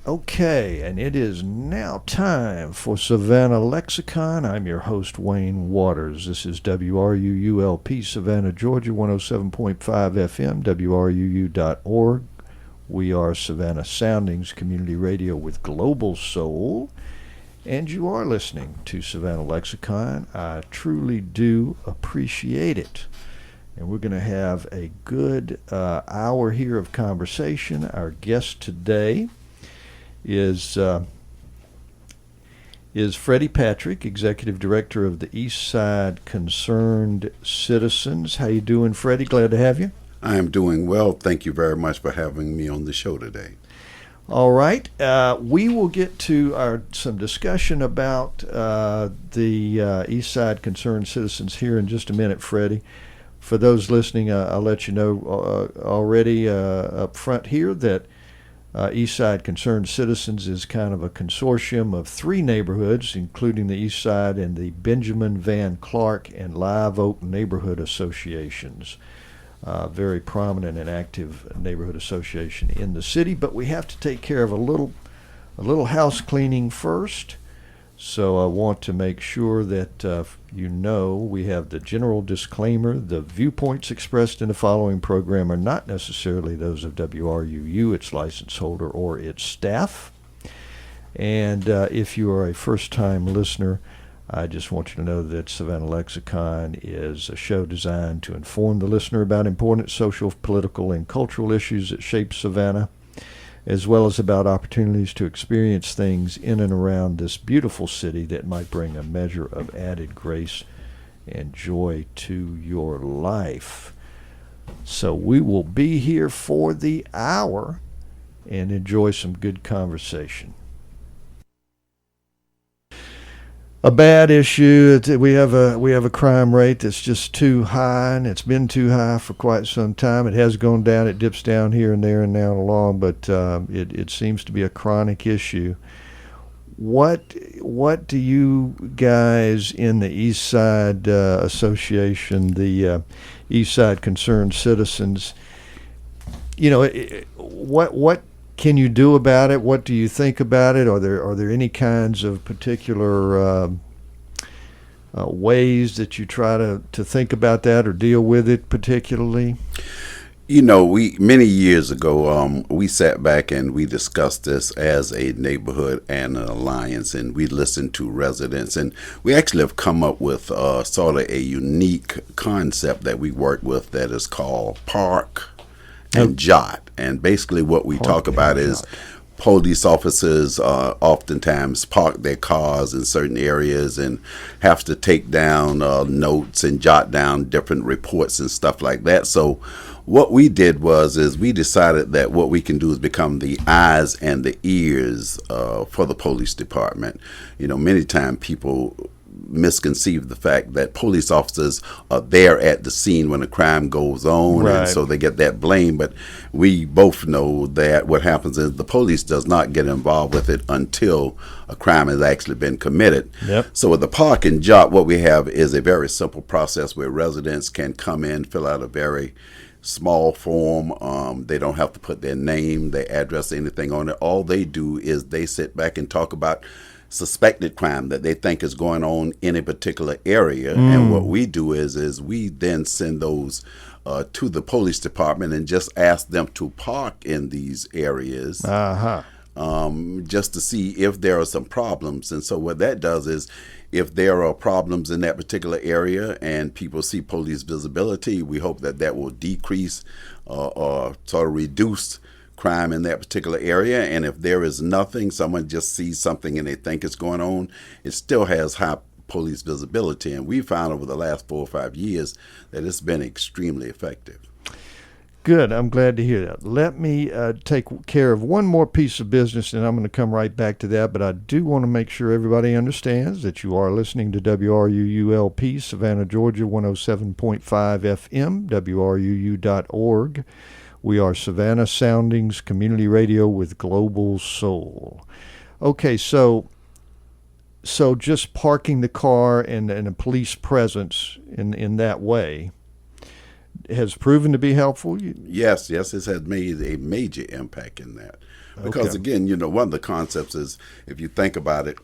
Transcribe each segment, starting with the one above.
Okay, and it is now time for Savannah Lexicon. I'm your host, Wayne Waters. This is WRUULP, Savannah, Georgia, 107.5 FM, WRUU.org. We are Savannah Soundings Community Radio with Global Soul, and you are listening to Savannah Lexicon. I truly do appreciate it. And we're going to have a good hour here of conversation. Our guest today is Freddie Patrick, Executive Director of the Eastside Concerned Citizens. How you doing, Freddie? Glad to have you. I am doing well. Thank you very much for having me on the show today. All right. We will get to some discussion about the Eastside Concerned Citizens here in just a minute, Freddie. For those listening, I'll let you know already up front here that Eastside Concerned Citizens is kind of a consortium of three neighborhoods, including the Eastside and the Benjamin Van Clark and Live Oak neighborhood associations. Very prominent and active neighborhood association in the city, but we have to take care of a little house cleaning first. So I want to make sure that we have the general disclaimer. The viewpoints expressed in the following program are not necessarily those of WRUU, its license holder, or its staff. And if you are a first-time listener, I just want you to know that Savannah Lexicon is a show designed to inform the listener about important social, political, and cultural issues that shape Savannah, as well as about opportunities to experience things in and around this beautiful city that might bring a measure of added grace and joy to your life. So we will be here for the hour and enjoy some good conversation. A bad issue. We have a crime rate that's just too high, and it's been too high for quite some time. It has gone down. It dips down here and there and now and along, but it seems to be a chronic issue. What do you guys in the East Side Association, the East Side Concerned Citizens, what can you do about it? What do you think about it? Are there any kinds of particular ways that you try to think about that or deal with it particularly? We many years ago, we sat back and we discussed this as a neighborhood and an alliance, and we listened to residents, and we actually have come up with sort of a unique concept that we work with that is called Park and Jot. And basically what we talk about is police officers oftentimes park their cars in certain areas and have to take down notes and jot down different reports and stuff like that. So what we did is we decided that what we can do is become the eyes and the ears for the police department. Many times people misconceive the fact that police officers are there at the scene when a crime goes on, right, and so they get that blame. But we both know that what happens is the police does not get involved with it until a crime has actually been committed. Yep. So with the Park and Jot, what we have is a very simple process where residents can come in, fill out a very small form. They don't have to put their name, their address, anything on it. All they do is they sit back and talk about suspected crime that they think is going on in a particular area. And what we do is we then send those to the police department and just ask them to park in these areas just to see if there are some problems. And so what that does is if there are problems in that particular area and people see police visibility, we hope that that will decrease or sort of reduce crime in that particular area. And if there is nothing, someone just sees something and they think it's going on, it still has high police visibility. And we found over the last 4 or 5 years that it's been extremely effective. Good. I'm glad to hear that. Let me take care of one more piece of business, and I'm going to come right back to that. But I do want to make sure everybody understands that you are listening to WRUULP, Savannah, Georgia, 107.5 FM, WRUU.org. We are Savannah Soundings Community Radio with Global Soul. Okay, so just parking the car and a police presence in that way has proven to be helpful? Yes, it has made a major impact in that. Because Okay. again, one of the concepts is, if you think about it,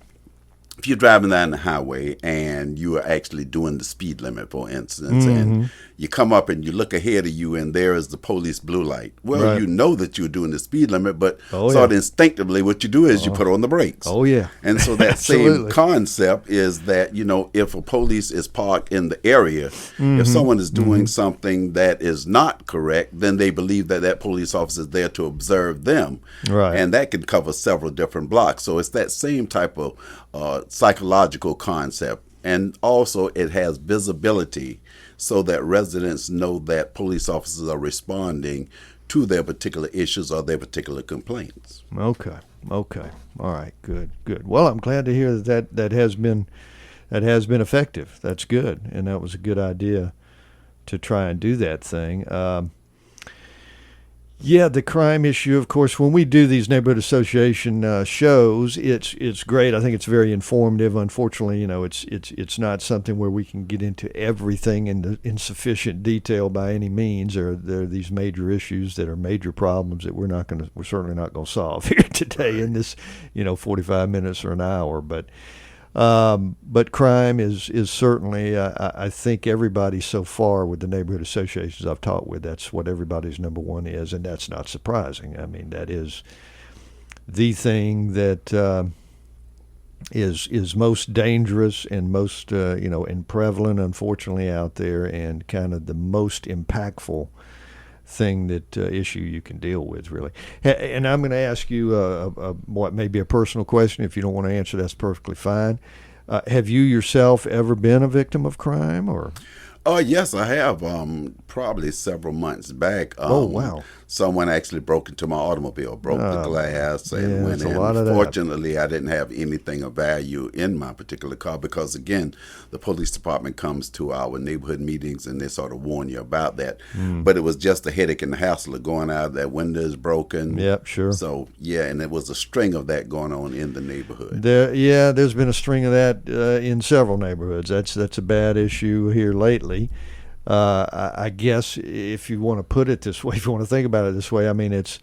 if you're driving down the highway and you are actually doing the speed limit, for instance, and you come up and you look ahead of you and there is the police blue light. Well, Right. you know that you're doing the speed limit, but Oh, sort of yeah. instinctively what you do is you put on the brakes. Oh, yeah. And so that same Absolutely. concept is that, if a police is parked in the area, if someone is doing something that is not correct, then they believe that that police officer is there to observe them. Right. And that can cover several different blocks. So it's that same type of psychological concept. And also it has visibility so that residents know that police officers are responding to their particular issues or their particular complaints. Okay. Okay. All right. Good. Good. Well, I'm glad to hear that has been effective. That's good, and that was a good idea to try and do that thing. Yeah, the crime issue, of course, when we do these neighborhood association shows, it's great. I think it's very informative. Unfortunately, it's not something where we can get into everything in sufficient detail by any means. There are these major issues that are major problems that we're certainly not going to solve here today in this 45 minutes or an hour. But crime is certainly, I think everybody so far with the neighborhood associations I've talked with, that's what everybody's number one is, and that's not surprising. I mean, that is the thing that is most dangerous and most, and prevalent, unfortunately, out there, and kind of the most impactful thing issue you can deal with, really. And I'm going to ask you what may be a personal question. If you don't want to answer, that's perfectly fine. Have you yourself ever been a victim of crime, or? Oh, yes, I have. Probably several months back. Oh, wow. Someone actually broke into my automobile, broke the glass, and yeah, went it's a in. lot of that. Fortunately, I didn't have anything of value in my particular car because, again, the police department comes to our neighborhood meetings and they sort of warn you about that. But it was just the headache and the hassle of going out. That window is broken. Yep, sure. So, yeah, and there was a string of that going on in the neighborhood. There's been a string of that in several neighborhoods. That's a bad issue here lately. I guess if you want to put it this way, if you want to think about it this way, I mean, it's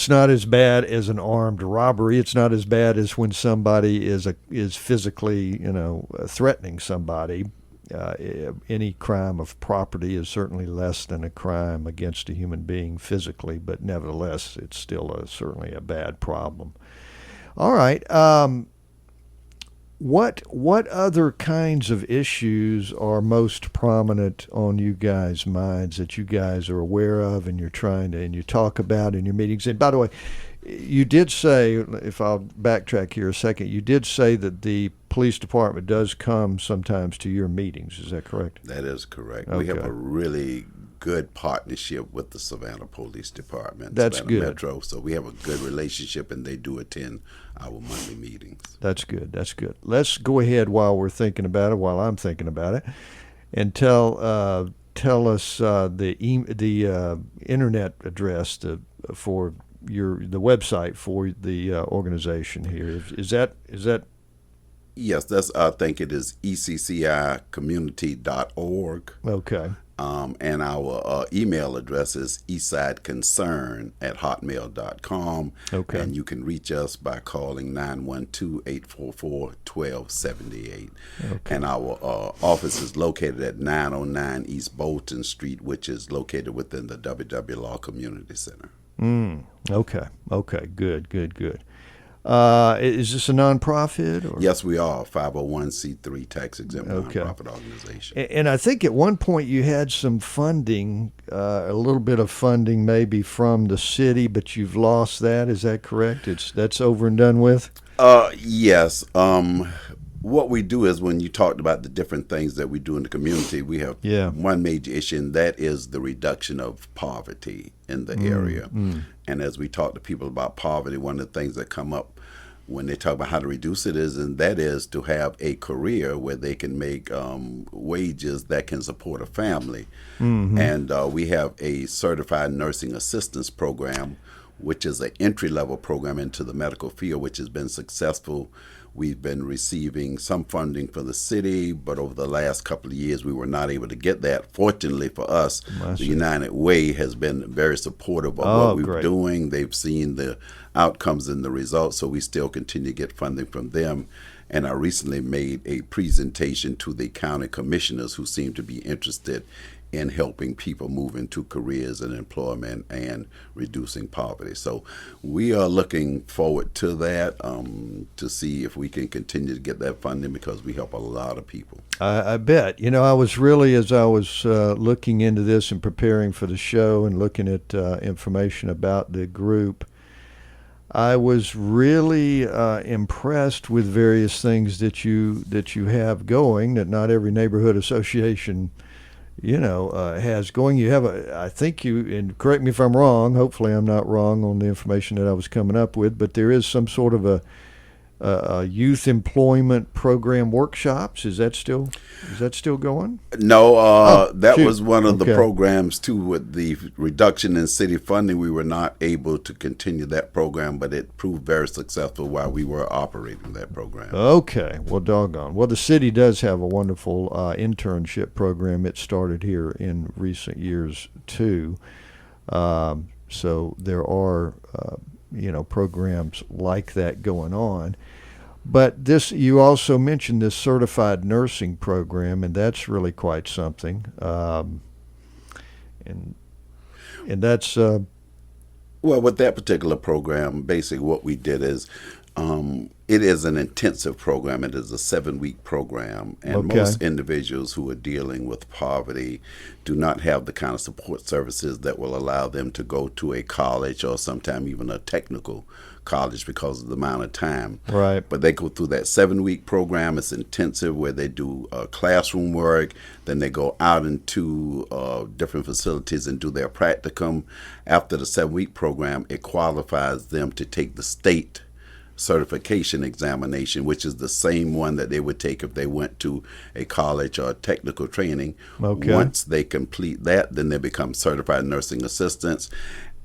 not as bad as an armed robbery. It's not as bad as when somebody is physically, threatening somebody. Any crime of property is certainly less than a crime against a human being physically, but nevertheless, it's still certainly a bad problem. All right. What other kinds of issues are most prominent on you guys' minds that you guys are aware of and you talk about in your meetings? And by the way, you did say, if I'll backtrack here a second, you did say that the police department does come sometimes to your meetings. Is that correct? That is correct. Okay. We have a really good partnership with the Savannah Police Department, That's Savannah good. Metro. So we have a good relationship, and they do attend our monthly meetings. That's good. That's good. Let's go ahead while I'm thinking about it, and tell us the internet address for the website for the organization here. Is that? Yes, I think it is eccicommunity.org. Okay. And our email address is eastsideconcern@hotmail.com. Okay. And you can reach us by calling 912-844-1278. Okay. And our office is located at 909 East Bolton Street, which is located within the WW Law Community Center. Okay. Good. Is this a nonprofit? Or? Yes, we are a 501c3 tax-exempt Okay. nonprofit organization. And I think at one point you had some funding, a little bit of funding maybe from the city, but you've lost that. Is that correct? That's over and done with? Yes. What we do is, when you talked about the different things that we do in the community, we have one major issue, and that is the reduction of poverty in the area. And as we talk to people about poverty, one of the things that come up when they talk about how to reduce it is to have a career where they can make wages that can support a family. And we have a certified nursing assistance program which is an entry-level program into the medical field, which has been successful. We've been receiving some funding for the city, but over the last couple of years, we were not able to get that. Fortunately for us, the United Way has been very supportive of what we're doing. They've seen the outcomes and the results, so we still continue to get funding from them. And I recently made a presentation to the county commissioners who seem to be interested in helping people move into careers and employment and reducing poverty. So we are looking forward to that, to see if we can continue to get that funding, because we help a lot of people. I bet. I was really, as I was looking into this and preparing for the show and looking at information about the group, I was really impressed with various things that you have going that not every neighborhood association has going. You have I think and correct me if I'm wrong, hopefully I'm not wrong on the information that I was coming up with, but there is some sort of a youth employment program workshops. Is that still going? No, that was one of the programs too. With the reduction in city funding, we were not able to continue that program, but it proved very successful while we were operating that program. Okay, well, doggone. Well, the city does have a wonderful internship program. It started here in recent years too. So there are programs like that going on. But you also mentioned this certified nursing program, and that's really quite something. And that's well, with that particular program, basically what we did is it is an intensive program. It is a 7-week program, and most individuals who are dealing with poverty do not have the kind of support services that will allow them to go to a college or sometimes even a technical college because of the amount of time. Right. But they go through that 7-week program. It's intensive, where they do classroom work. Then they go out into different facilities and do their practicum. After the 7-week program, it qualifies them to take the state certification examination, which is the same one that they would take if they went to a college or technical training. Once they complete that, then they become certified nursing assistants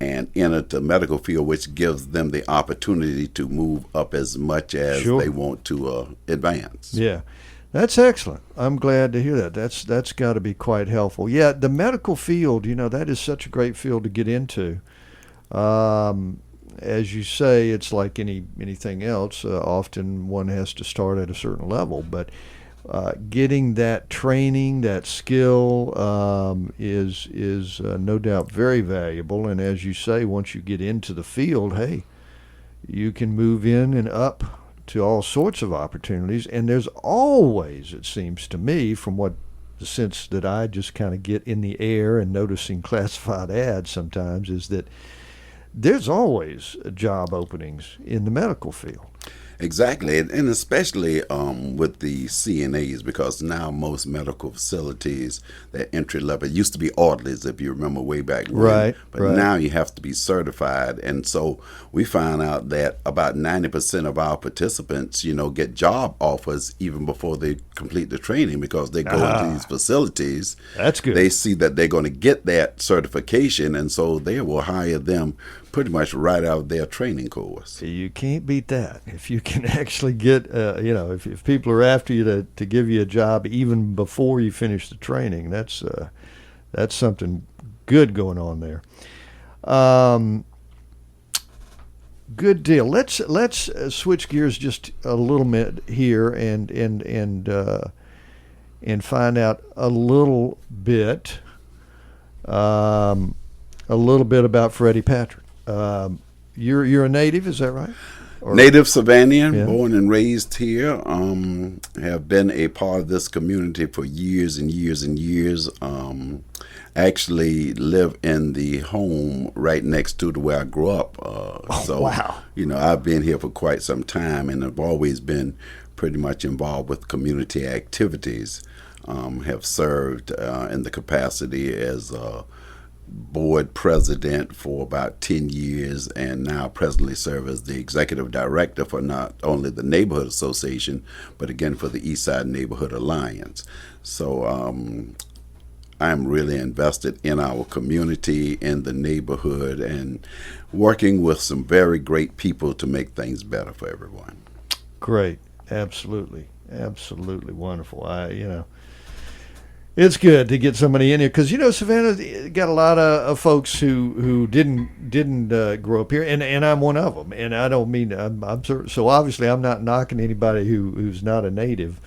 and enter the medical field, which gives them the opportunity to move up as much as they want to advance. Yeah, that's excellent. I'm glad to hear that. That's got to be quite helpful. Yeah, the medical field, that is such a great field to get into. As you say, it's like anything else. Often one has to start at a certain level, but getting that training, that skill, is no doubt very valuable. And as you say, once you get into the field, hey, you can move in and up to all sorts of opportunities. And there's always, it seems to me, from the sense that I just kind of get in the air and noticing classified ads sometimes, is that there's always job openings in the medical field. Exactly, and especially with the CNAs, because now most medical facilities, that entry level, it used to be orderlies, if you remember way back when. Right. But now you have to be certified, and so we found out that about 90% of our participants, get job offers even before they complete the training, because they go into these facilities. That's good. They see that they're going to get that certification, and so they will hire them pretty much right out of their training course. You can't beat that. If you can actually get, if people are after you to give you a job even before you finish the training, that's something good going on there. Good deal. Let's switch gears just a little bit here and find out a little bit about Freddie Patrick. You're a native, is that right? Native Savannah, born and raised here. Have been a part of this community for years and years and years. Actually live in the home right next to where I grew up. Wow. I've been here for quite some time, and I've always been pretty much involved with community activities. Have served in the capacity as board president for about 10 years, and now presently serve as the executive director for not only the neighborhood association, but again for the Eastside Neighborhood Alliance. So I'm really invested in our community, in the neighborhood, and working with some very great people to make things better for everyone. Great. Absolutely. Absolutely wonderful. It's good to get somebody in here because Savannah got a lot of folks who didn't grow up here, and I'm one of them. And I don't mean so obviously I'm not knocking anybody who's not a native,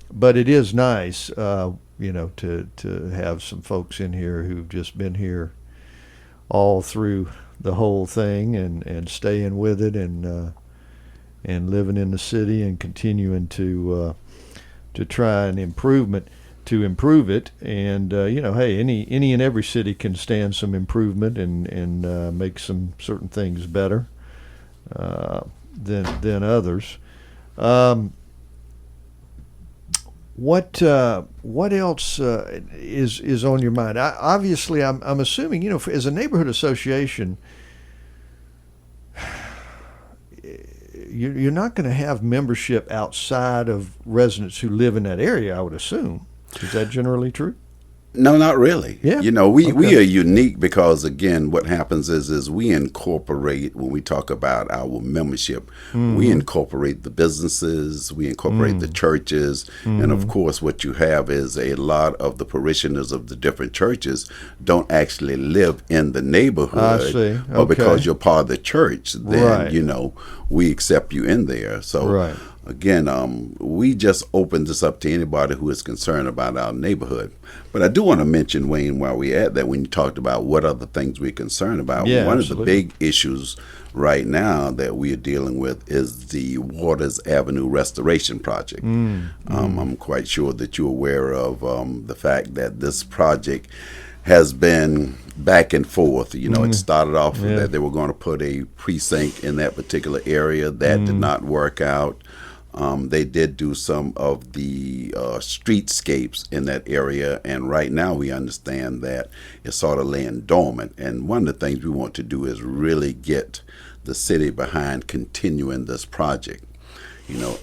but it is nice, to have some folks in here who've just been here all through the whole thing and staying with it and living in the city and continuing to try an improvement. To improve it, and hey, any and every city can stand some improvement and make some certain things better than others. What else is on your mind? Obviously, I'm assuming as a neighborhood association, you're not going to have membership outside of residents who live in that area, I would assume. Is that generally true? No, not really. Yeah. We are unique because, again, what happens is we incorporate, when we talk about our membership, we incorporate the businesses, we incorporate the churches, and of course what you have is a lot of the parishioners of the different churches don't actually live in the neighborhood. I see. Okay. But because you're part of the church, then, Right. We accept you in there. So, Right. again, we just opened this up to anybody who is concerned about our neighborhood. But I do want to mention, Wayne, while we're at that, when you talked about what are the things we're concerned about, Yeah, one absolutely. of the big issues right now that we are dealing with is the Waters Avenue restoration project. I'm quite sure that you're aware of the fact that this project has been back and forth. It started off with that they were going to put a precinct in that particular area. That did not work out. They did do some of the streetscapes in that area, and right now we understand that it's sort of laying dormant. And one of the things we want to do is really get the city behind continuing this project.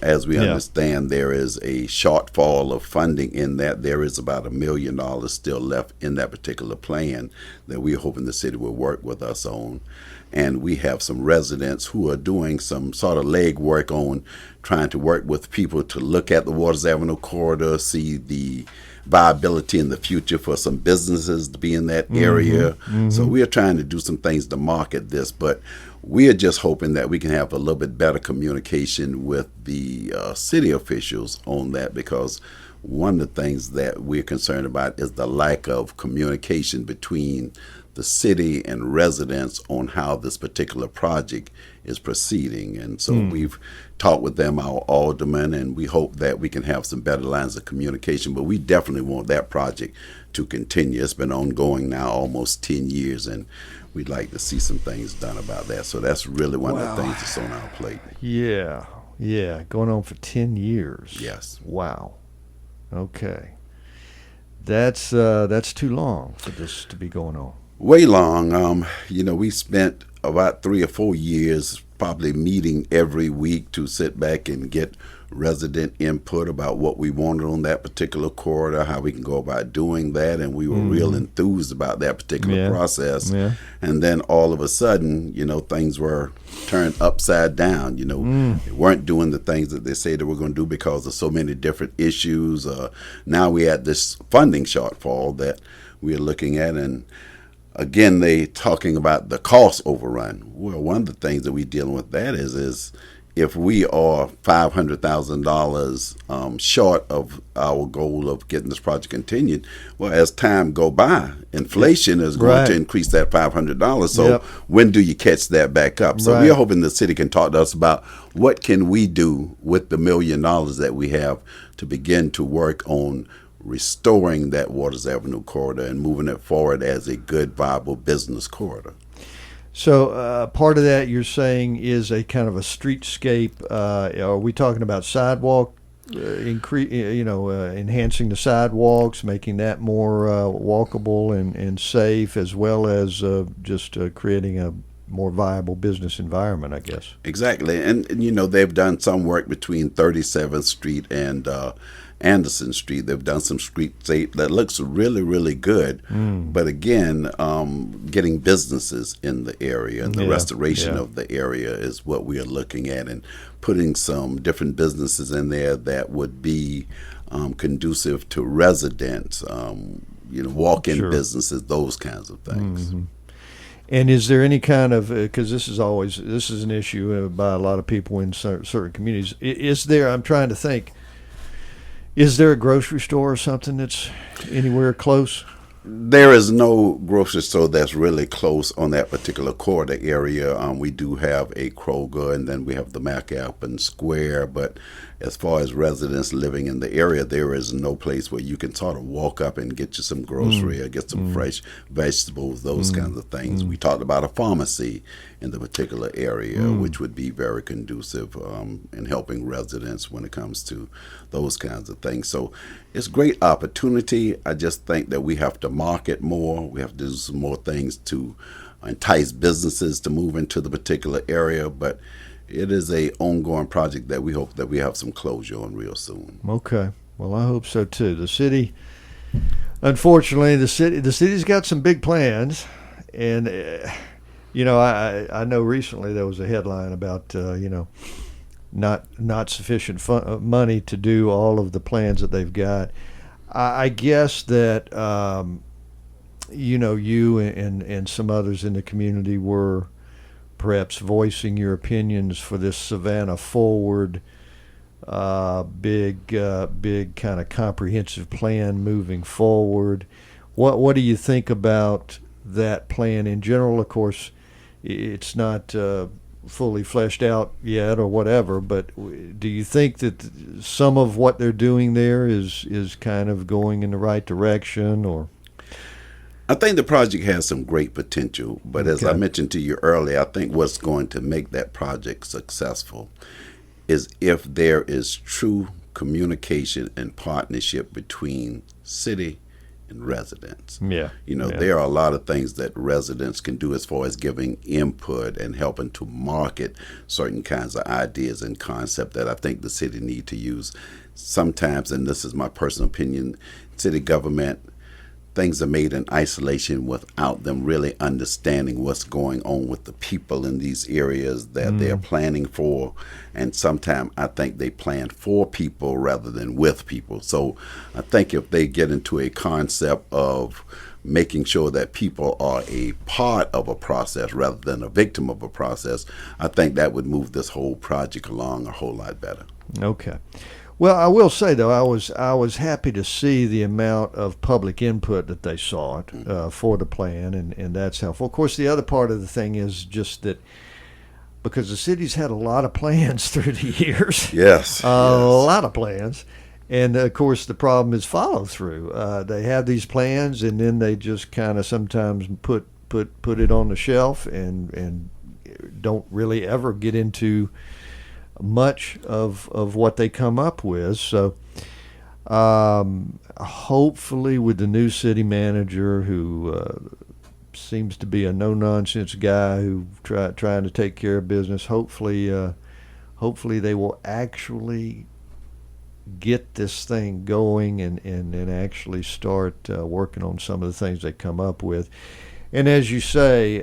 As we understand, there is a shortfall of funding in that. There is about $1 million still left in that particular plan that we're hoping the city will work with us on. And we have some residents who are doing some sort of legwork on trying to work with people to look at the Waters Avenue corridor, see the viability in the future for some businesses to be in that area. So we are trying to do some things to market this, but we are just hoping that we can have a little bit better communication with the city officials on that, because one of the things that we're concerned about is the lack of communication between the city and residents on how this particular project is proceeding. And so we've talked with them, our aldermen, and we hope that we can have some better lines of communication. But we definitely want that project to continue. It's been ongoing now almost 10 years, and we'd like to see some things done about that. So that's really one of the things that's on our plate. Yeah. Going on for 10 years. Yes. Wow. Okay. That's too long for this to be going on. Way long. We spent about 3 or 4 years probably meeting every week to sit back and get resident input about what we wanted on that particular corridor, how we can go about doing that, and we were real enthused about that particular process. Yeah. And then all of a sudden, things were turned upside down. They weren't doing the things that they say they were going to do because of so many different issues. Now we had this funding shortfall that we are looking at, and again, they talking about the cost overrun. Well, one of the things that we're dealing with that is if we are $500,000 short of our goal of getting this project continued, well, as time go by, inflation is going to increase that $500. So when do you catch that back up? So we're hoping the city can talk to us about what can we do with the $1 million that we have to begin to work on restoring that Waters Avenue corridor and moving it forward as a good, viable business corridor. So part of that you're saying is a kind of a streetscape. Are we talking about sidewalk, enhancing the sidewalks, making that more walkable and safe, as well as just creating more viable business environment, I guess. Exactly. And, they've done some work between 37th Street and Anderson Street. They've done some streetscape that looks really, really good. But again, getting businesses in the area and the restoration of the area is what we are looking at, and putting some different businesses in there that would be conducive to residents, walk-in businesses, those kinds of things. And is there any kind of, because this is an issue by a lot of people in certain communities, is there, I'm trying to think, is there a grocery store or something that's anywhere close? There is no grocery store that's really close on that particular corridor area. We do have a Kroger, and then we have the McAlpin Square. But as far as residents living in the area, there is no place where you can sort of walk up and get you some grocery or get some fresh vegetables, those kinds of things. We talked about a pharmacy in the particular area, which would be very conducive in helping residents when it comes to those kinds of things. So it's great opportunity. I just think that we have to market more. We have to do some more things to entice businesses to move into the particular area. But it is a ongoing project that we hope that we have some closure on real soon. Okay. Well, I hope so too. The city, unfortunately, the city's got some big plans, and I know recently there was a headline about not sufficient money to do all of the plans that they've got. I guess that you and some others in the community were perhaps voicing your opinions for this Savannah Forward big kind of comprehensive plan moving forward. What do you think about that plan in general? Of course, it's not fully fleshed out yet or whatever, but do you think that some of what they're doing there is kind of going in the right direction? Or I think the project has some great potential, but as I mentioned to you earlier, I think what's going to make that project successful is if there is true communication and partnership between city and residents. There are a lot of things that residents can do as far as giving input and helping to market certain kinds of ideas and concepts that I think the city need to use. Sometimes, and this is my personal opinion, city government, things are made in isolation without them really understanding what's going on with the people in these areas that they're planning for. And sometimes I think they plan for people rather than with people. So I think if they get into a concept of making sure that people are a part of a process rather than a victim of a process, I think that would move this whole project along a whole lot better. Okay. Well, I will say though, I was happy to see the amount of public input that they sought for the plan, and that's helpful. Of course, the other part of the thing is just that because the city's had a lot of plans through the years, yes, a lot of plans, and of course the problem is follow through. They have these plans, and then they just kind of sometimes put it on the shelf and don't really ever get into much of what they come up with. So hopefully with the new city manager, who seems to be a no-nonsense guy who trying to take care of business, hopefully they will actually get this thing going and actually start working on some of the things they come up with. And as you say,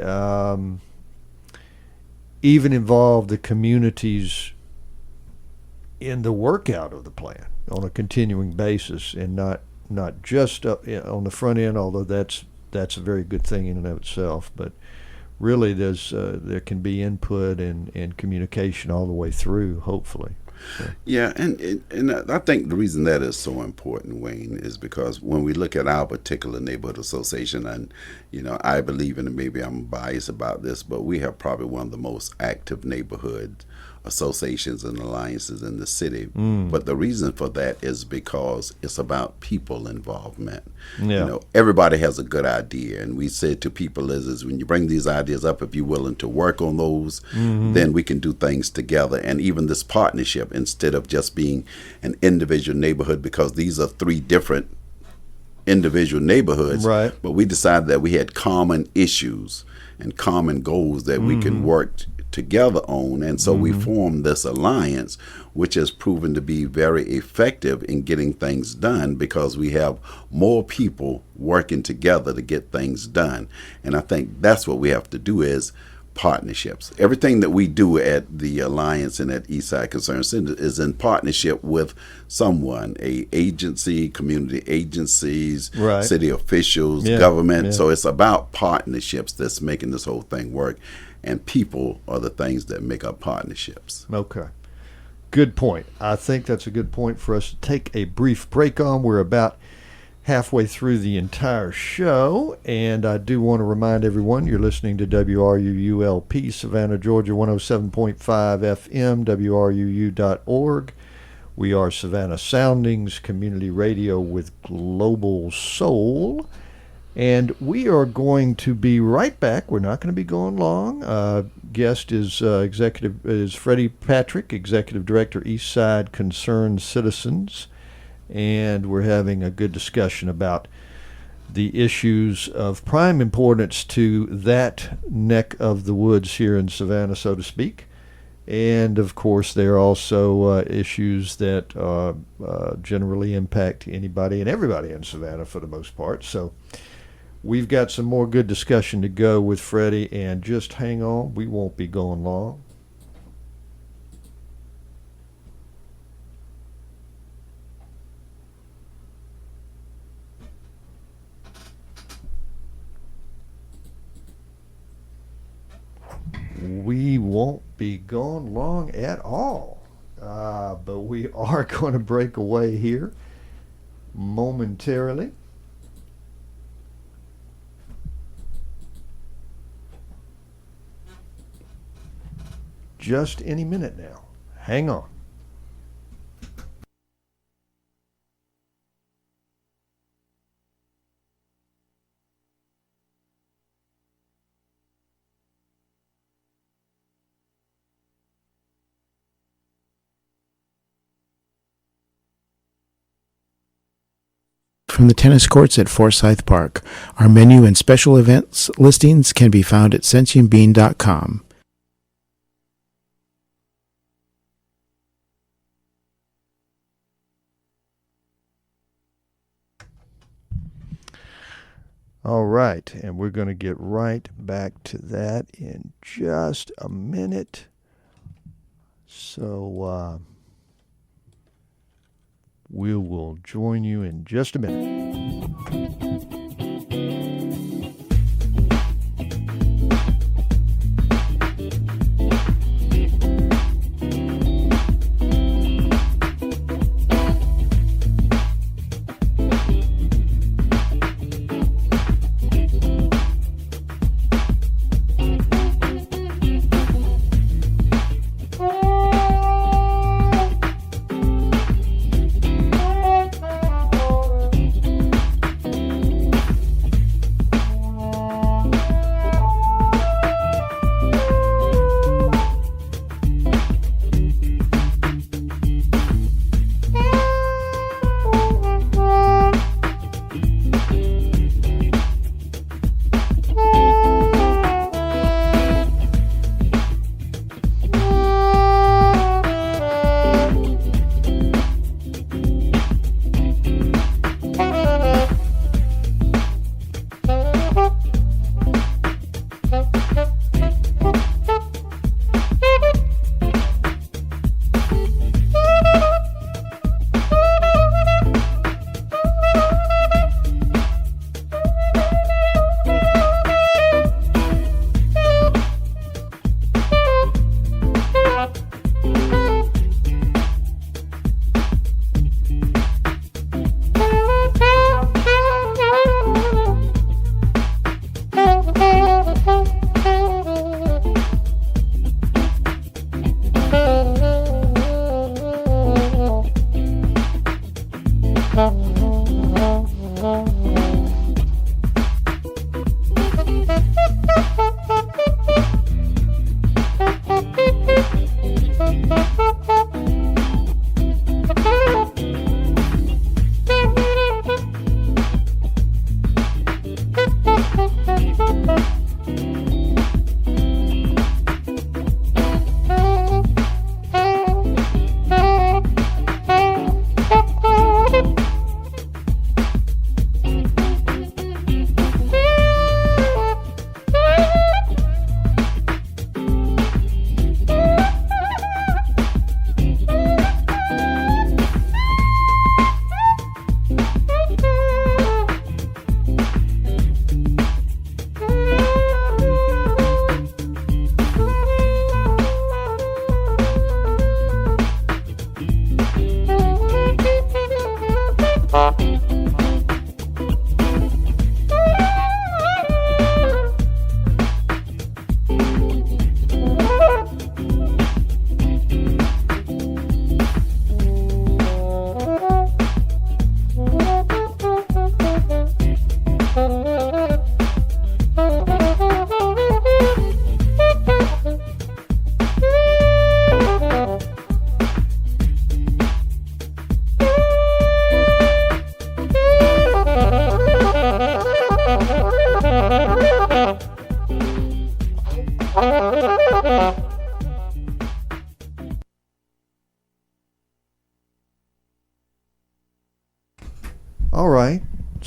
even involve the communities in the workout of the plan on a continuing basis, and not just up on the front end, although that's a very good thing in and of itself. But really, there can be input and communication all the way through, hopefully. So. Yeah, and I think the reason that is so important, Wayne, is because when we look at our particular neighborhood association, and I believe in it, maybe I'm biased about this, but we have probably one of the most active neighborhood associations and alliances in the city. But the reason for that is because it's about people involvement. Everybody has a good idea, and we said to people is when you bring these ideas up, if you're willing to work on those, then we can do things together. And even this partnership, instead of just being an individual neighborhood, because these are three different individual neighborhoods, right? But we decided that we had common issues, and common goals that we can work together on. And so we formed this alliance, which has proven to be very effective in getting things done because we have more people working together to get things done. And I think that's what we have to do is partnerships. Everything that we do at the Alliance and at Eastside Concerned Citizens is in partnership with someone, a agency, community agencies, Right. city officials, government. So it's about partnerships that's making this whole thing work. And people are the things that make up partnerships. Okay. Good point. I think that's a good point for us to take a brief break on. We're about halfway through the entire show, and I do want to remind everyone you're listening to WRUULP, Savannah, Georgia, 107.5 FM, WRUU.org. We are Savannah Soundings, community radio with global soul. And we are going to be right back. We're not going to be going long. Guest is Freddie Patrick, Executive Director, Eastside Concerned Citizens. And we're having a good discussion about the issues of prime importance to that neck of the woods here in Savannah, so to speak. And, of course, there are also issues that generally impact anybody and everybody in Savannah for the most part. So we've got some more good discussion to go with Freddie, and just hang on. We won't be going long. We won't be gone long at all, but we are going to break away here momentarily. Just any minute now. Hang on. From the tennis courts at Forsyth Park, our menu and special events listings can be found at sentientbean.com. All right, and we're going to get right back to that in just a minute. So we will join you in just a minute.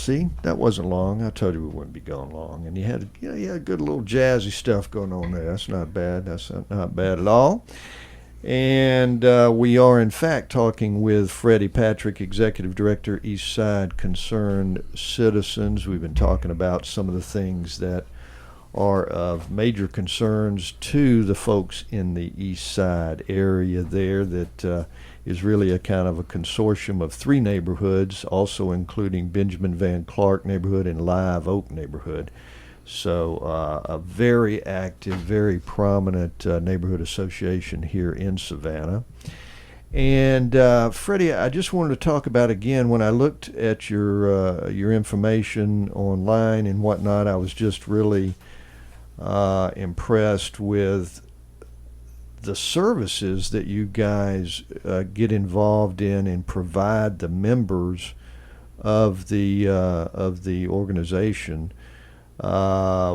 See, that wasn't long. I told you we wouldn't be gone long. And you had good little jazzy stuff going on there. That's not bad. That's not bad at all. And we are, in fact, talking with Freddie Patrick, Executive Director, Eastside Concerned Citizens. We've been talking about some of the things that are of major concerns to the folks in the East Side area there that is really a kind of a consortium of 3 neighborhoods, also including Benjamin Van Clark neighborhood and Live Oak neighborhood. So a very active, very prominent neighborhood association here in Savannah. And Freddie, I just wanted to talk about again, when I looked at your information online and whatnot, I was just really impressed with the services that you guys get involved in and provide the members of the organization.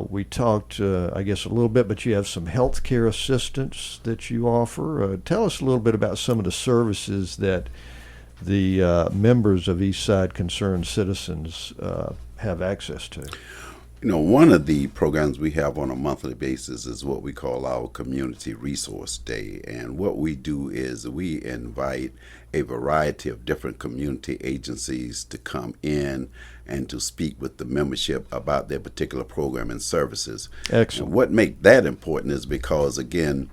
We talked, I guess, a little bit, but you have some healthcare assistance that you offer. Tell us a little bit about some of the services that the members of Eastside Concerned Citizens have access to. One of the programs we have on a monthly basis is what we call our Community Resource Day. And what we do is we invite a variety of different community agencies to come in and to speak with the membership about their particular program and services. Excellent. And what makes that important is because, again,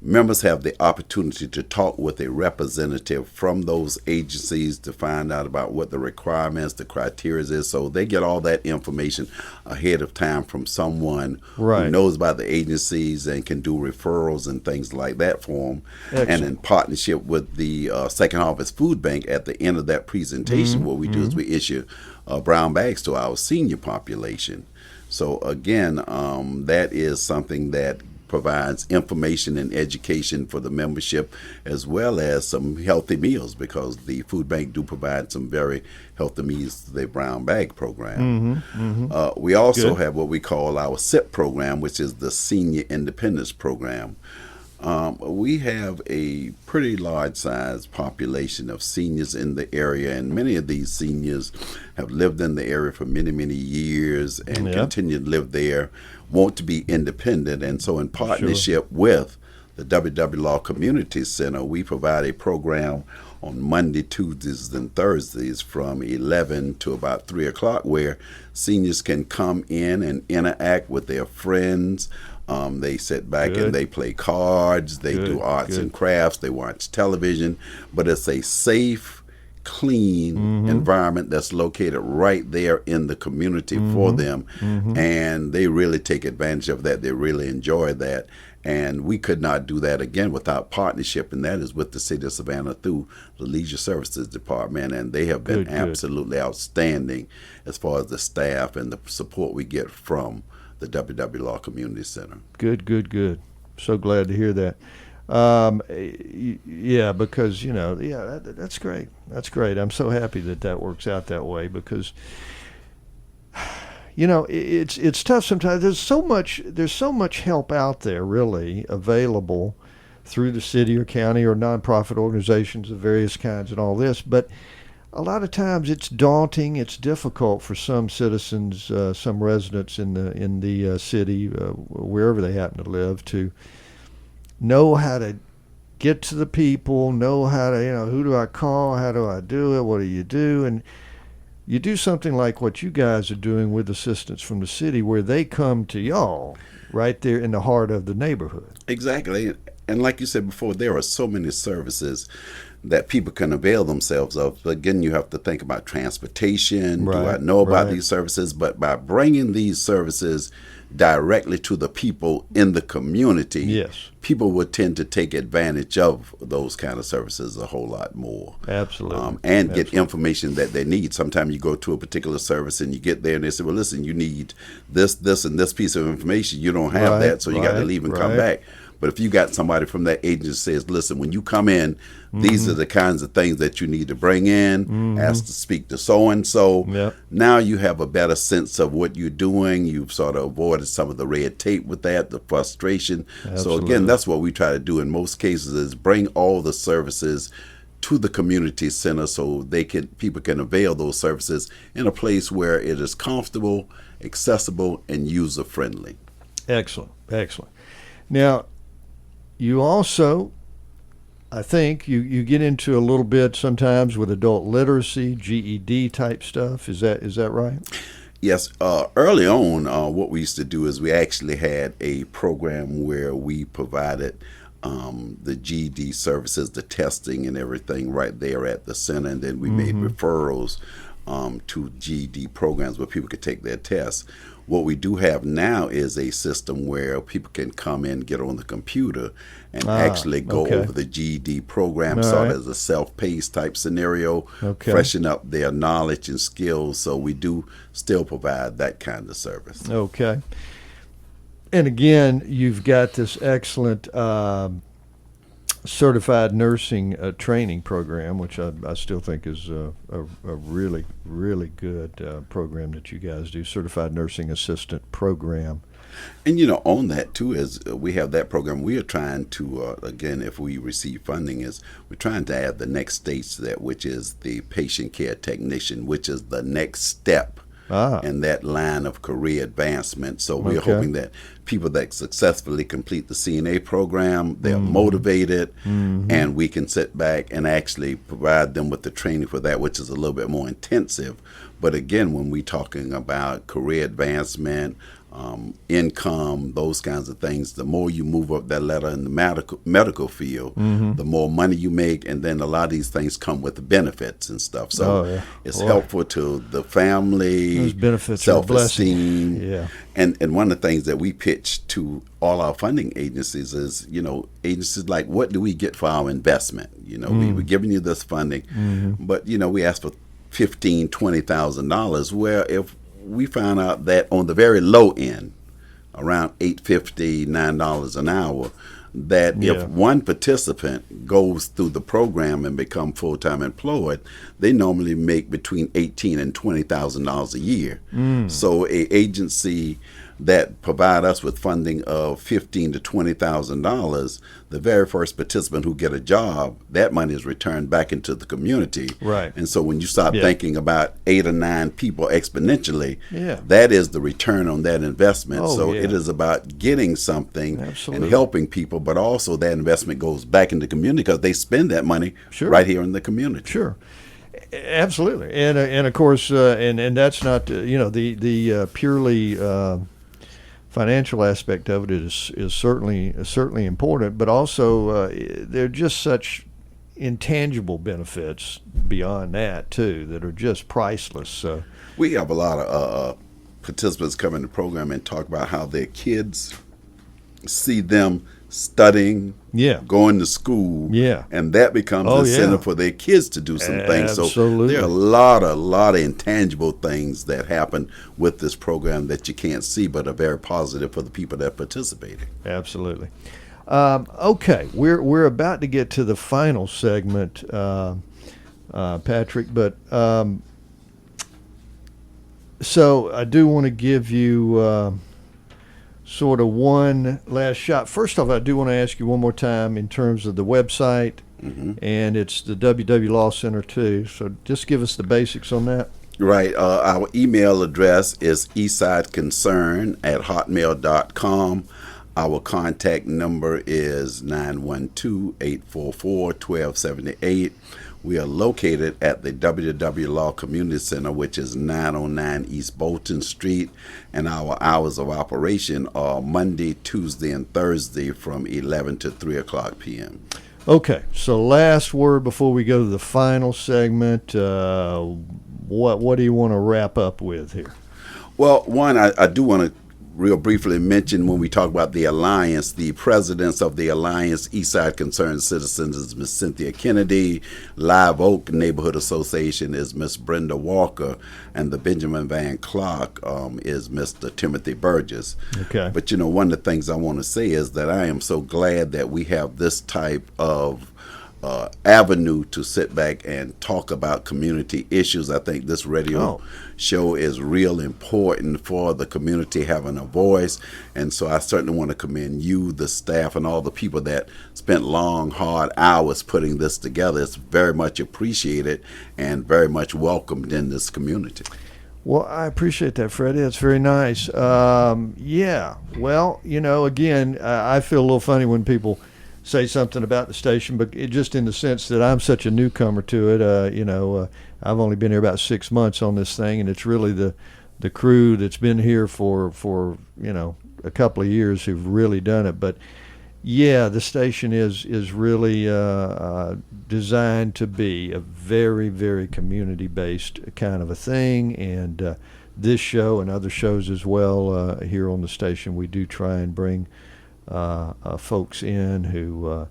members have the opportunity to talk with a representative from those agencies to find out about what the requirements, the criteria is. So they get all that information ahead of time from someone who knows about the agencies and can do referrals and things like that for them. Excellent. And in partnership with the Second Harvest Food Bank, at the end of that presentation, what we do is we issue brown bags to our senior population. So again, that is something that provides information and education for the membership, as well as some healthy meals, because the food bank do provide some very healthy meals to their brown bag program. We also have what we call our SIP program, which is the Senior Independence Program. We have a pretty large size population of seniors in the area, and many of these seniors have lived in the area for many, many years and continue to live there, want to be independent. And so in partnership with the WW Law Community Center, we provide a program on Monday, Tuesdays, and Thursdays from 11 to about 3 o'clock, where seniors can come in and interact with their friends. They sit back and they play cards, they do arts and crafts, they watch television, but it's a safe, clean environment that's located right there in the community for them, and they really take advantage of that. They really enjoy that, and we could not do that again without partnership, and that is with the City of Savannah through the Leisure Services Department, and they have been absolutely outstanding as far as the staff and the support we get from the WW Law Community Center. Good. So glad to hear that. Because that's great. That's great. I'm so happy that works out that way, because it's tough sometimes. There's so much help out there really available through the city or county or nonprofit organizations of various kinds and all this, but a lot of times it's daunting. It's difficult for some citizens, some residents in the city, wherever they happen to live, to know how to get to the people, know how to, who do I call, how do I do it, what do you do? And you do something like what you guys are doing with assistance from the city, where they come to y'all right there in the heart of the neighborhood. Exactly. And like you said before, there are so many services that people can avail themselves of. But again, you have to think about transportation. Do I know about these services? But by bringing these services directly to the people in the community, people would tend to take advantage of those kind of services a whole lot more. Absolutely. And get information that they need. Sometimes you go to a particular service and you get there and they say, well, listen, you need this, and this piece of information. You don't have that, so you got to leave and come back. But if you got somebody from that agency says, listen, when you come in, these are the kinds of things that you need to bring in, ask to speak to so-and-so. Now you have a better sense of what you're doing. You've sort of avoided some of the red tape with that, the frustration. So again, that's what we try to do in most cases, is bring all the services to the community center so people can avail those services in a place where it is comfortable, accessible, and user friendly. Excellent. Now, you also, I think, you get into a little bit sometimes with adult literacy, GED type stuff. Is that right? Yes. Early on, what we used to do is we actually had a program where we provided the GED services, the testing and everything right there at the center, and then we made referrals to GED programs where people could take their tests. What we do have now is a system where people can come in, get on the computer, and actually go over the GED program, sort of as a self-paced type scenario, freshen up their knowledge and skills. So we do still provide that kind of service. Okay. And again, you've got this excellent certified nursing training program, which I still think is a really, really good program that you guys do, certified nursing assistant program. And, on that, too, is we have that program. We are trying to, again, if we receive funding, we're trying to add the next stage to that, which is the patient care technician, which is the next step in that line of career advancement. So we're hoping that people that successfully complete the CNA program, they're motivated, and we can sit back and actually provide them with the training for that, which is a little bit more intensive. But again, when we're talking about career advancement, income, those kinds of things, the more you move up that ladder in the medical field, the more money you make, and then a lot of these things come with benefits and stuff. So it's helpful to the family, those benefits, self-esteem. And one of the things that we pitch to all our funding agencies is, agencies like, what do we get for our investment? We're giving you this funding, but, we ask for $15,000, $20,000, where if we found out that on the very low end, around $8.50, $9 an hour, that if one participant goes through the program and become full-time employed, they normally make between $18,000 and $20,000 a year. So a agency that provide us with funding of $15,000 to $20,000, the very first participant who get a job, that money is returned back into the community. Right. And so when you start thinking about 8 or 9 people exponentially, that is the return on that investment. It is about getting something and helping people, but also that investment goes back into the community because they spend that money right here in the community. Sure. Absolutely. And of course, and that's not, the purely financial aspect of it is certainly important, but also there are just such intangible benefits beyond that too that are just priceless. So we have a lot of participants come in the program and talk about how their kids see them studying, going to school, and that becomes an incentive for their kids to do some things. So there are a lot of intangible things that happen with this program that you can't see, but are very positive for the people that participate. Absolutely. Okay, we're about to get to the final segment, Patrick, but so I do want to give you sort of one last shot. First off, I do want to ask you one more time in terms of the website, and it's the WW Law Center too. So just give us the basics on that. Right. Our email address is eastsideconcern@hotmail.com. Our contact number is 912-844-1278. We are located at the WW Law Community Center, which is 909 East Bolton Street, and our hours of operation are Monday, Tuesday, and Thursday from 11 to 3 o'clock p.m. Okay, so last word before we go to the final segment. What do you want to wrap up with here? Well, one, I do want to real briefly mention when we talk about the Alliance, the presidents of the Alliance, Eastside Concerned Citizens, is Miss Cynthia Kennedy. Live Oak Neighborhood Association is Miss Brenda Walker, and the Benjamin Van Clark is Mr. Timothy Burgess. Okay. But, one of the things I want to say is that I am so glad that we have this type of avenue to sit back and talk about community issues. I think this radio show is real important for the community having a voice, and so I certainly want to commend you, the staff, and all the people that spent long, hard hours putting this together. It's very much appreciated and very much welcomed in this community. Well, I appreciate that, Freddie. That's very nice. Yeah. Well, again, I feel a little funny when people say something about the station, but just in the sense that I'm such a newcomer to it. I've only been here about 6 months on this thing, and it's really the crew that's been here for a couple of years who've really done it. But yeah, the station is really designed to be a very, very community-based kind of a thing, and this show and other shows as well here on the station, we do try and bring folks in who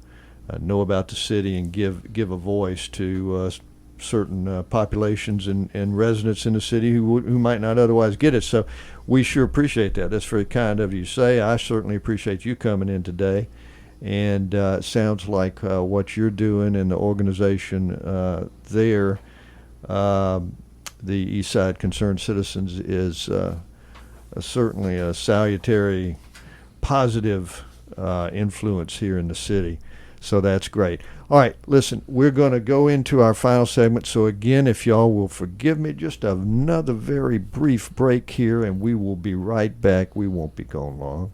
know about the city and give a voice to certain populations and residents in the city who might not otherwise get it. So we sure appreciate that. That's very kind of you to say. I certainly appreciate you coming in today. And it sounds like what you're doing in the organization there, the Eastside Concerned Citizens, is certainly a salutary, positive influence here in the city. So that's great. All right, listen, we're going to go into our final segment. So again, if y'all will forgive me, just another very brief break here, and we will be right back. We won't be gone long.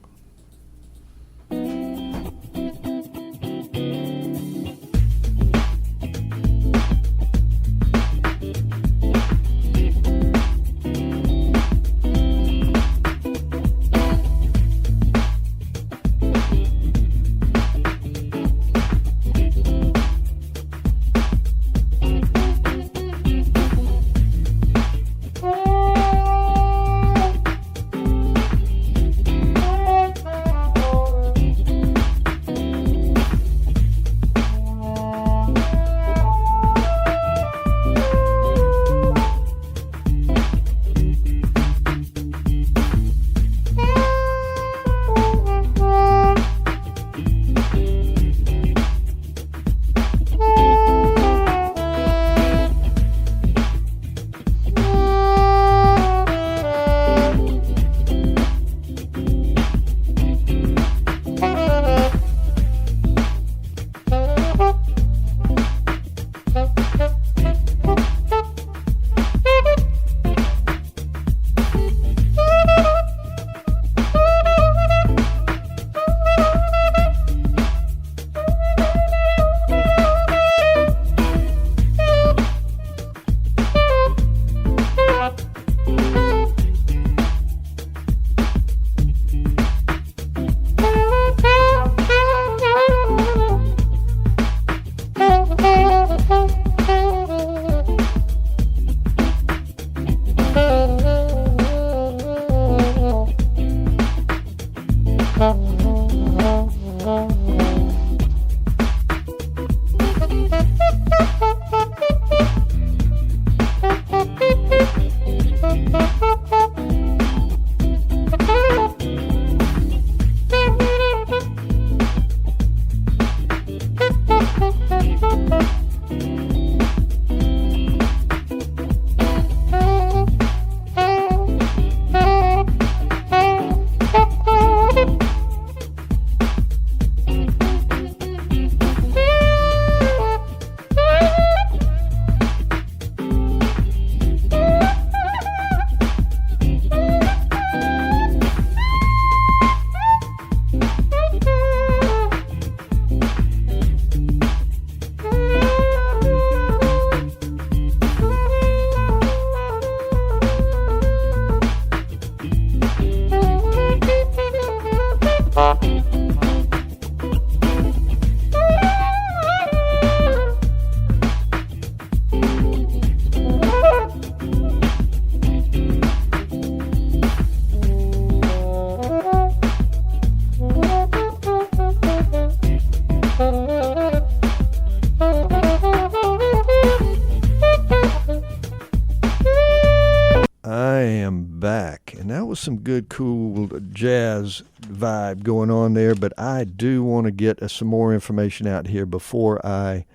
Some good, cool jazz vibe going on there, but I do want to get some more information out here before I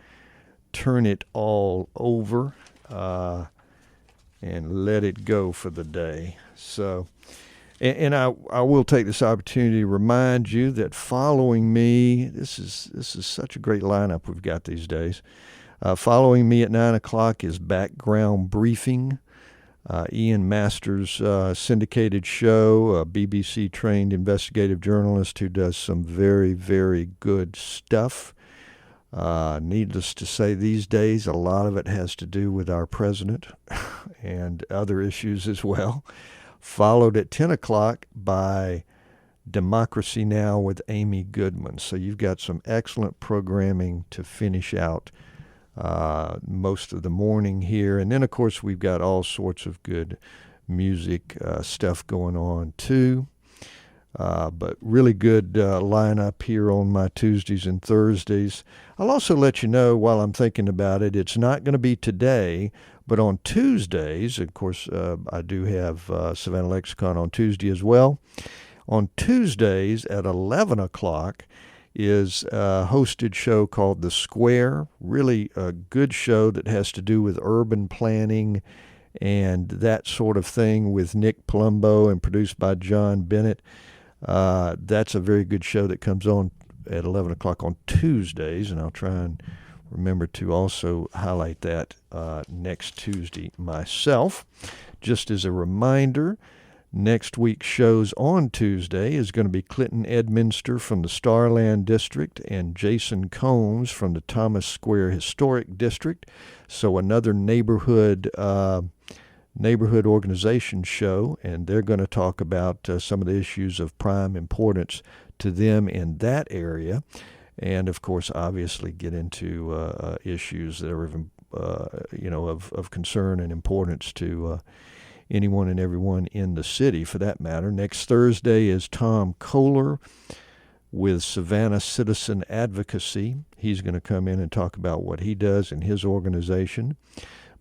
turn it all over and let it go for the day. So, and I will take this opportunity to remind you that following me, this is such a great lineup we've got these days. Following me at 9 o'clock is Background Briefing, Ian Masters' syndicated show, a BBC-trained investigative journalist who does some very, very good stuff. Needless to say, these days, a lot of it has to do with our president and other issues as well. Followed at 10 o'clock by Democracy Now! With Amy Goodman. So you've got some excellent programming to finish out most of the morning here. And then, of course, we've got all sorts of good music stuff going on, too. But really good lineup here on my Tuesdays and Thursdays. I'll also let you know while I'm thinking about it, it's not going to be today, but on Tuesdays, of course, I do have Savannah Lexicon on Tuesday as well. On Tuesdays at 11 o'clock is a hosted show called The Square, really a good show that has to do with urban planning and that sort of thing with Nick Palumbo and produced by John Bennett. That's a very good show that comes on at 11 o'clock on Tuesdays, and I'll try and remember to also highlight that next Tuesday myself. Just as a reminder, next week's shows on Tuesday is going to be Clinton Edminster from the Starland District and Jason Combs from the Thomas Square Historic District. So another neighborhood organization show, and they're going to talk about some of the issues of prime importance to them in that area, and of course, obviously, get into issues that are of concern and importance to anyone and everyone in the city, for that matter. Next Thursday is Tom Kohler with Savannah Citizen Advocacy. He's going to come in and talk about what he does in his organization.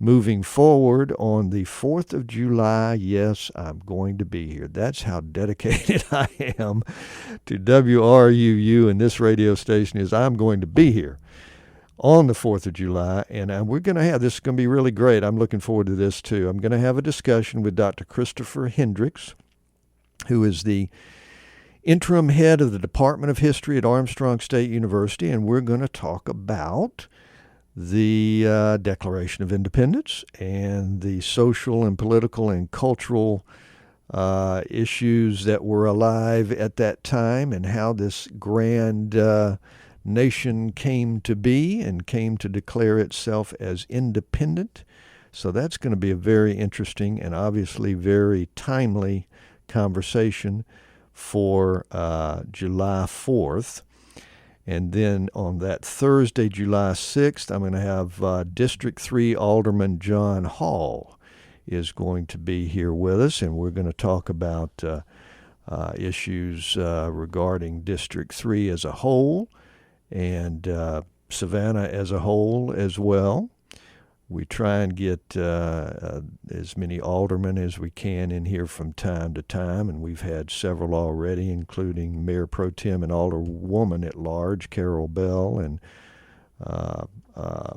Moving forward, on the 4th of July, yes, I'm going to be here. That's how dedicated I am to WRUU and this radio station is I'm going to be here on the 4th of July, and we're going to have, this is going to be really great. I'm looking forward to this, too. I'm going to have a discussion with Dr. Christopher Hendricks, who is the interim head of the Department of History at Armstrong State University, and we're going to talk about the Declaration of Independence and the social and political and cultural issues that were alive at that time, and how this grand nation came to be and came to declare itself as independent. So that's going to be a very interesting and obviously very timely conversation for July 4th. And then on that Thursday, July 6th, I'm going to have District 3 Alderman John Hall is going to be here with us, and we're going to talk about issues regarding District 3 as a whole and Savannah as a whole as well. We try and get as many aldermen as we can in here from time to time, and we've had several already, including Mayor Pro Tem and Alderwoman at Large, Carol Bell, and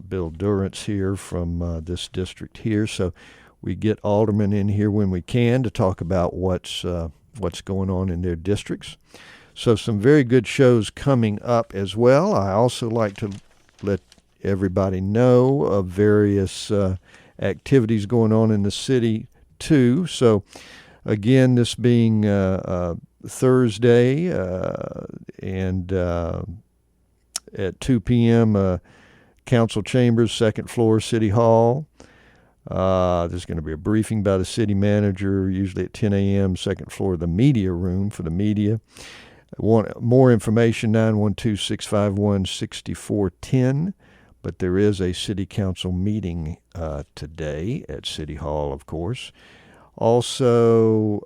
Bill Durrance here from this district here. So we get aldermen in here when we can to talk about what's going on in their districts. So some very good shows coming up as well. I also like to let everybody know of various activities going on in the city too. So again, this being Thursday and at 2 p.m. Council Chambers, second floor, City Hall. There's going to be a briefing by the city manager, usually at 10 a.m., second floor of the media room for the media. Want more information, 912-651-6410. But there is a city council meeting today at City Hall, of course. Also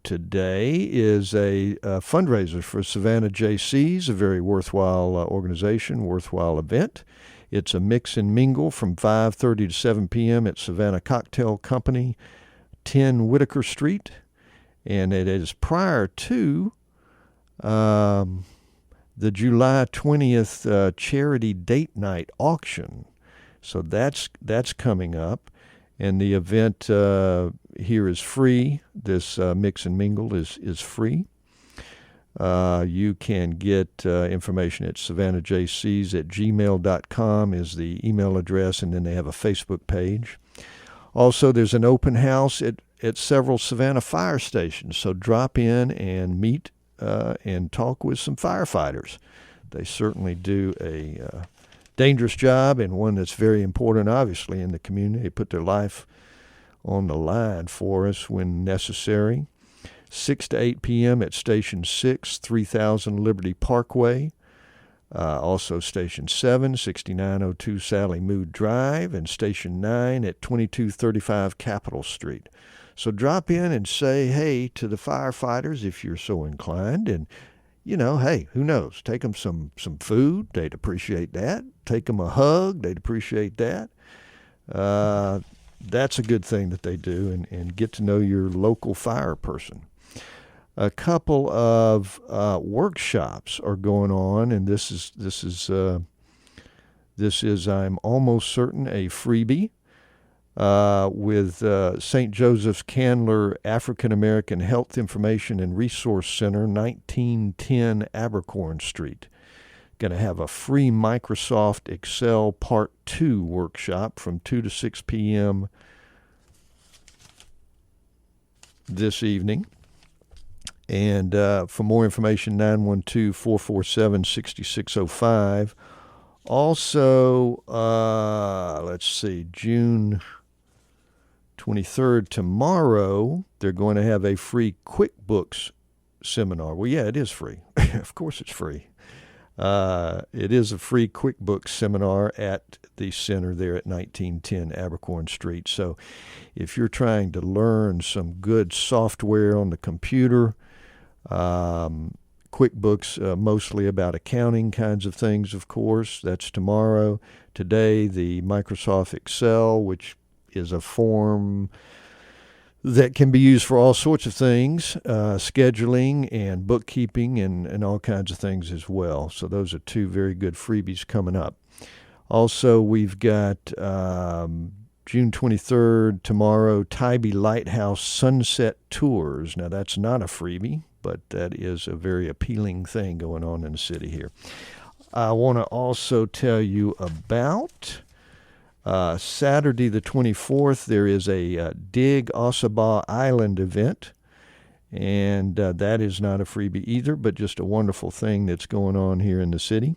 today is a fundraiser for Savannah JCs, a very worthwhile organization, worthwhile event. It's a mix and mingle from 5:30 to 7 p.m. at Savannah Cocktail Company, 10 Whitaker Street. And it is prior to the July 20th charity date night auction. So that's coming up. And the event here is free. This Mix and Mingle is free. You can get information at savannahjcs@gmail.com is the email address, and then they have a Facebook page. Also, there's an open house at several Savannah fire stations, so drop in and meet and talk with some firefighters. They certainly do a dangerous job, and one that's very important, obviously, in the community. They put their life on the line for us when necessary. 6 to 8 p.m. at Station 6, 3000 Liberty Parkway. Also Station 7, 6902 Sally Mood Drive, and Station 9 at 2235 Capitol Street. So drop in and say hey to the firefighters if you're so inclined. And, hey, who knows? Take them some food. They'd appreciate that. Take them a hug. They'd appreciate that. That's a good thing that they do, and get to know your local fire person. A couple of workshops are going on, and this is I'm almost certain a freebie with St. Joseph's Candler African American Health Information and Resource Center, 1910 Abercorn Street. Going to have a free Microsoft Excel Part 2 workshop from 2 to 6 p.m. this evening. And for more information, 912-447-6605. Also, let's see, June 23rd, tomorrow, they're going to have a free QuickBooks seminar. Well, yeah, it is free. Of course it's free. It is a free QuickBooks seminar at the center there at 1910 Abercorn Street. So if you're trying to learn some good software on the computer, QuickBooks, mostly about accounting kinds of things, of course. That's tomorrow. Today, the Microsoft Excel, which is a form that can be used for all sorts of things, scheduling and bookkeeping and all kinds of things as well. So those are two very good freebies coming up. Also, we've got June 23rd, tomorrow, Tybee Lighthouse Sunset Tours. Now, that's not a freebie, but that is a very appealing thing going on in the city here. I want to also tell you about Saturday the 24th, there is a Dig Ossabaw Island event, and that is not a freebie either, but just a wonderful thing that's going on here in the city.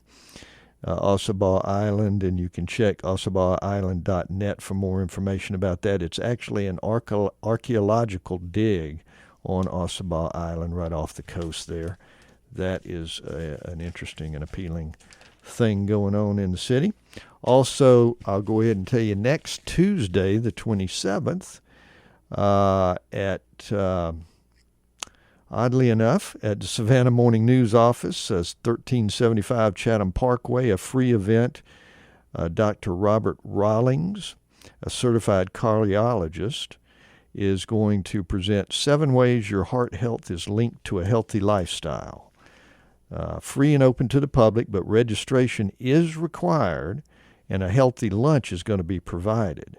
Ossabaw Island, and you can check ossabawisland.net for more information about that. It's actually an archaeological dig on Ossabaw Island right off the coast there. That is an interesting and appealing thing going on in the city. Also, I'll go ahead and tell you next Tuesday, the 27th, oddly enough, at the Savannah Morning News office, 1375 Chatham Parkway, a free event. Dr. Robert Rawlings, a certified cardiologist, is going to present 7 ways your heart health is linked to a healthy lifestyle. Free and open to the public, but registration is required, and a healthy lunch is going to be provided.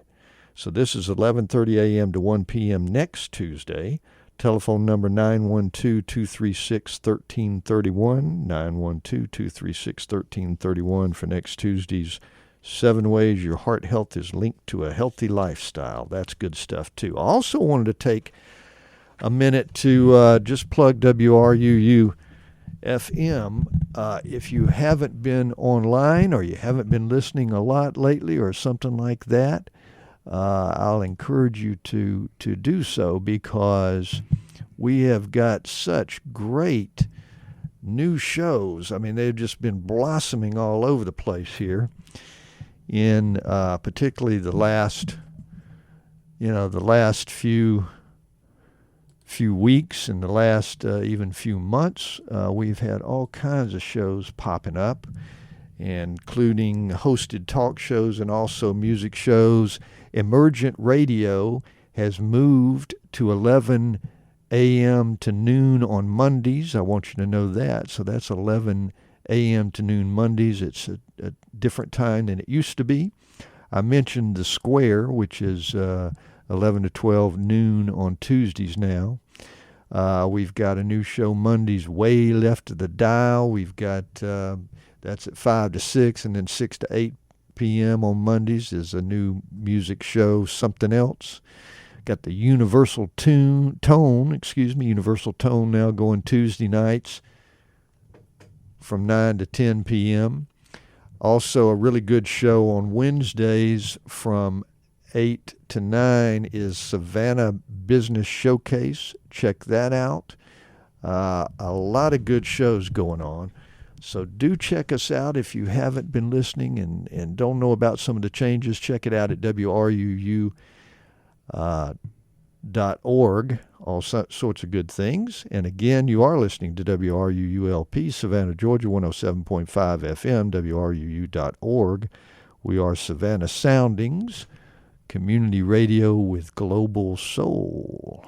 So this is 11:30 a.m. to 1 p.m. next Tuesday. Telephone number 912-236-1331, 912-236-1331 for next Tuesday's 7 ways your heart health is linked to a healthy lifestyle. That's good stuff, too. I also wanted to take a minute to just plug WRUU FM. If you haven't been online or you haven't been listening a lot lately or something like that, I'll encourage you to do so, because we have got such great new shows. I mean, they've just been blossoming all over the place here in particularly the last few weeks and the last even few months. We've had all kinds of shows popping up, including hosted talk shows and also music shows. Emergent Radio has moved to 11 a.m. to noon on Mondays. I want you to know that. So that's 11 a.m. to noon Mondays. It's a different time than it used to be. I mentioned the Square, which is 11 to 12 noon on Tuesdays now. We've got a new show Mondays, Way Left of the Dial. We've got, that's at 5 to 6, and then 6 to 8 p.m. on Mondays is a new music show, Something Else. Got the Universal Tone now going Tuesday nights from 9 to 10 p.m. Also, a really good show on Wednesdays from 8 to 9 is Savannah Business Showcase. Check that out. A lot of good shows going on. So do check us out if you haven't been listening and don't know about some of the changes. Check it out at WRUU.org. All sorts of good things. And again, you are listening to WRUULP, Savannah, Georgia, 107.5 FM, WRUU.org. We are Savannah Soundings, community radio with global soul.